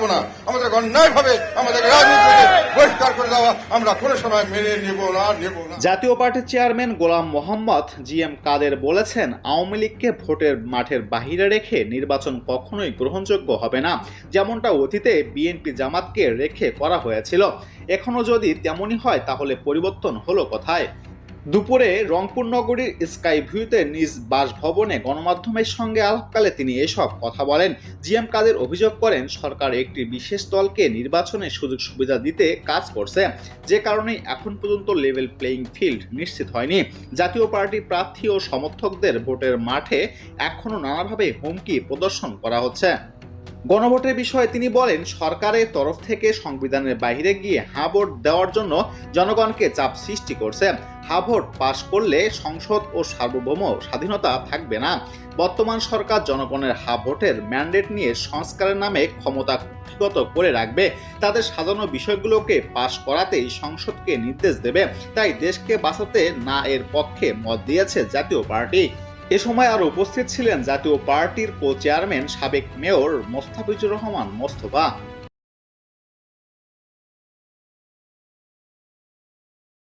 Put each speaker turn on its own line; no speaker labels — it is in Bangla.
না, আমাদের অন্যায়ভাবে আমাদের রাজনীতি থেকে বহিষ্কার করে দেওয়া আমরা কোনো সময় মেনে নেব না।
জাতীয় পার্টির চেয়ারম্যান গোলাম মোহাম্মদ জিএম কাদের বলেছেন, আওয়ামী লীগকে ভোটের মাঠের বাহিরে রেখে নির্বাচন কখনোই গ্রহণযোগ্য হবে না, যেমনটা অতীতে বিএনপি জামাতকে রেখে করা হয়েছিল। এখনো যদি তেমনই হয় তাহলে পরিবর্তন হলো কোথায়? দুপুরে রংপুর নগরীর স্কাই ভিউতে নিজ বাসভবনে গণমাধ্যমের সঙ্গে আলাপকালে তিনি এসব কথা বলেন। জিএম কাদের অভিযোগ করেন, সরকার একটি বিশেষ দলকে নির্বাচনে সুযোগ সুবিধা দিতে কাজ করছে, যে কারণে এখন পর্যন্ত লেভেল প্লেইং ফিল্ড নিশ্চিত হয়নি। জাতীয় পার্টির প্রার্থী ও সমর্থকদের ভোটের মাঠে এখনো নানাভাবে হুমকি প্রদর্শন করা হচ্ছে। গণভোটের বিষয়ে তিনি বলেন, সরকারের তরফ থেকে সংবিধানের বাইরে গিয়ে হা ভোট দেওয়ার জন্য জনগণকে চাপ সৃষ্টি করছে। হা ভোট পাশ করলে সংসদ ও সার্বভৌম স্বাধীনতা থাকবে না। বর্তমান সরকার জনগণের হা ভোটের ম্যান্ডেট নিয়ে সংস্কারের নামে ক্ষমতা কুক্ষিগত করে রাখবে। তাদের সাজানো বিষয়গুলোকে পাশ করাতেই সংসদকে নির্দেশ দেবে। তাই দেশকে বাঁচাতে না এর পক্ষে মত দিয়েছে জাতীয় পার্টি। এ সময় আরো উপস্থিত ছিলেন জাতীয় পার্টির কো চেয়ারম্যান সাবেক মেয়র মোস্তাফিজুর রহমান মোস্তফা।